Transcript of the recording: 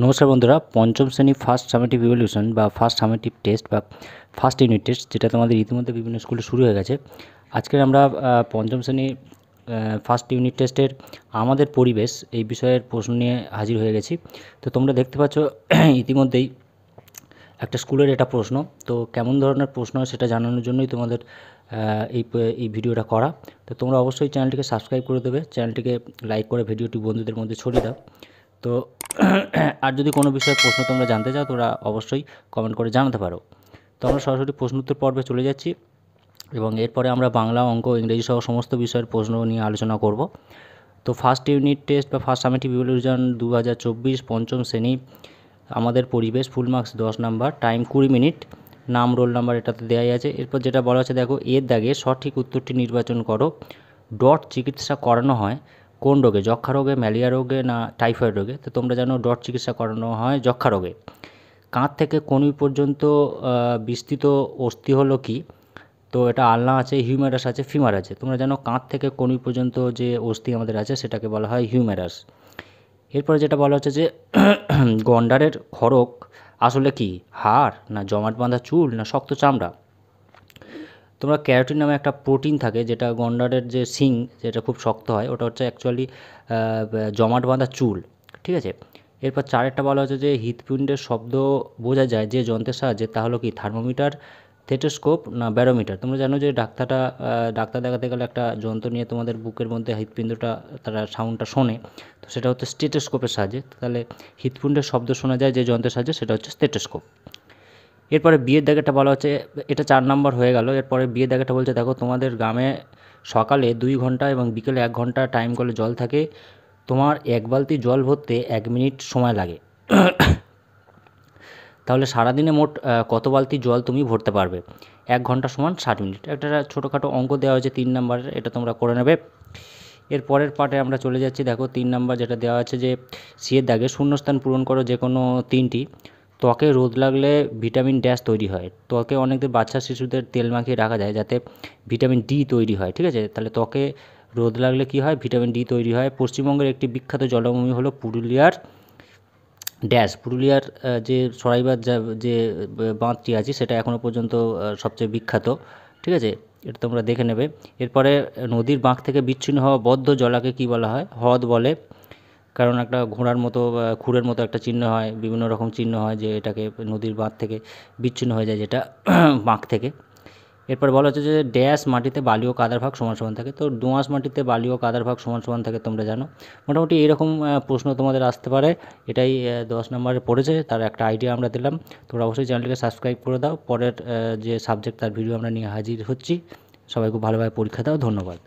নমস্কার বন্ধুরা, পঞ্চম শ্রেণী ফার্স্ট সামেটিভ ইভ্যালুয়েশন বা ফার্স্ট সামেটিভ টেস্ট বা ফার্স্ট ইউনিট টেস্ট, যেটা তোমাদের ইতিমধ্যে বিভিন্ন স্কুলে শুরু হয়ে গেছে। আজকের আমরা পঞ্চম শ্রেণী ফার্স্ট ইউনিট টেস্টের আমাদের পরিবেশ এই বিষয়ের প্রশ্ন নিয়ে হাজির হয়ে গেছি। তো তোমরা দেখতে পাচ্ছ ইতিমধ্যেই একটা স্কুলের এটা প্রশ্ন। তো কেমন ধরনের প্রশ্ন সেটা জানানোর জন্যই তোমাদের এই ভিডিওটা করা। তো তোমরা অবশ্যই চ্যানেলটিকে সাবস্ক্রাইব করে দেবে, চ্যানেলটিকে লাইক করে ভিডিওটি বন্ধুদের মধ্যে ছড়িয়ে দাও। তো আর যদি কোনো বিষয়ে প্রশ্ন তোমরা জানতে চাও তোমরা অবশ্যই কমেন্ট করে জানাতে পারো। তো আমরা সরাসরি প্রশ্ন উত্তর পর্বে চলে যাচ্ছি এবং এরপরে আমরা বাংলা, অঙ্ক, ইংরেজি সহ সমস্ত বিষয়ের প্রশ্ন নিয়ে আলোচনা করব। তো ফার্স্ট ইউনিট টেস্ট বা ফার্স্ট সামেটিভ ইভ্যালুয়েশন 2024 পঞ্চম শ্রেণী আমাদের পরিবেশ, full marks 10 number, time 20 minute, নাম, রোল নাম্বার এটাতে দেওয়াই আছে। এরপর যেটা বলা হচ্ছে দেখো, এর দাগে সঠিক উত্তরটি নির্বাচন করো। ডট চিকিৎসা করানো হয় কোন রোগে? যক্ষা রোগে, ম্যালেরিয়া রোগে না টাইফয়েড রোগে? তো তোমরা জানো ডট চিকিৎসা করানো হয় যক্ষা রোগে। কাঁধ থেকে কনুই পর্যন্ত বিস্তৃত অস্থি হলো কি? তো এটা আলনা আছে, হিউমেরাস আছে, ফিমার আছে। তোমরা জানো কাঁধ থেকে কনুই পর্যন্ত যে অস্থি আমাদের আছে সেটাকে বলা হয় হিউমেরাস। এরপরে যেটা বলা হচ্ছে যে গন্ডারের খড়ক আসলে কি? হাড় না জমাট বাঁধা চুল না শক্ত চামড়া? তোমরা ক্যারোটিন নামে একটা প্রোটিন থাকে যেটা গন্ডারের যে শিং যেটা খুব শক্ত হয়, ওটা হচ্ছে অ্যাকচুয়ালি জমাট বাঁধা চুল। ঠিক আছে। এরপর চারেরটা বলা হচ্ছে যে হৃৎপিণ্ডের শব্দ বোঝা যায় যে যন্ত্রের সাহায্যে, তা হলো কি? থার্মোমিটার, স্টেথোস্কোপ না ব্যারোমিটার? তোমরা জানো যে ডাক্তার দেখাতে গেলে একটা যন্ত্র নিয়ে তোমাদের বুকের মধ্যে হৃৎপিণ্ডটা তারা সাউন্ডটা শোনে, তো সেটা হচ্ছে স্টেথোস্কোপের সাহায্যে। তাহলে হৃৎপিণ্ডের শব্দ শোনা যায় যে যন্ত্রের সাহায্যে, সেটা হচ্ছে স্টেথোস্কোপ। এরপরে বিয়ের দাগেটা বলা হচ্ছে, এটা 4 নাম্বার হয়ে গেল। এরপরে বিয়ের দাগেটা বলছে দেখো, তোমাদের গ্রামে সকালে 2 ঘন্টা এবং বিকেলে 1 ঘন্টা টাইম কলে জল থাকে, তোমার 1 বালতি জল ভরতে 1 মিনিট সময় লাগে। তাহলে সারাদিনে মোট কত বালতি জল তুমি ভরতে পারবে? 1 ঘন্টা সমান 60 মিনিট। একটা ছোটোখাটো অঙ্ক দেওয়া হয়েছে 3 নাম্বারের, এটা তোমরা করে নেবে। এর পরের পার্টে আমরা চলে যাচ্ছি। দেখো 3 নাম্বার যেটা দেওয়া আছে যে সিয়ের দাগে শূন্যস্থান পূরণ করো যে কোনো 3টি। ত্বকে রোদ লাগলে ভিটামিন ড্যাশ তৈরি হয়। ত্বকে অনেকদের বাচ্চা শিশুদের তেল মাখিয়ে রাখা যায় যাতে ভিটামিন ডি তৈরি হয়। ঠিক আছে। তাহলে ত্বকে রোদ লাগলে কি হয়? ভিটামিন ডি তৈরি হয়। পশ্চিমবঙ্গের একটি বিখ্যাত জলাভূমি হলো পুরুলিয়ার ড্যাশ। পুরুলিয়ার যে সরাইবার যে বাঁধটি আছে সেটা এখনও পর্যন্ত সবচেয়ে বিখ্যাত। ঠিক আছে, এটা তোমরা দেখে নেবে। এরপরে নদীর বাঁক থেকে বিচ্ছিন্ন হওয়া বদ্ধ জলাকে কি বলা হয়? হ্রদ বলে। কারণ একটা ঘোড়ার মতো খুরের মতো একটা চিহ্ন হয়, বিভিন্ন রকম চিহ্ন হয় যে এটাকে নদীর বাঁধ থেকে বিচ্ছিন্ন হয়ে যায় যেটা বাঁক থেকে। এরপর বলা হচ্ছে যে ড্যাশ মাটিতে বালি ও কাদার ভাগ সমান সমান থাকে। তো দোআঁশ মাটিতে বালি ও কাদার ভাগ সমান সমান থাকে, তোমরা জানো। মোটামুটি এরকম প্রশ্ন তোমাদের আসতে পারে। এটাই 10 নম্বরে পড়েছে, তার একটা আইডিয়া আমরা দিলাম। তোমরা অবশ্যই চ্যানেলটিকে সাবস্ক্রাইব করে দাও। পরের যে সাবজেক্ট তার ভিডিও আমরা নিয়ে হাজির হচ্ছি। সবাই খুব ভালোভাবে পরীক্ষা দাও। ধন্যবাদ।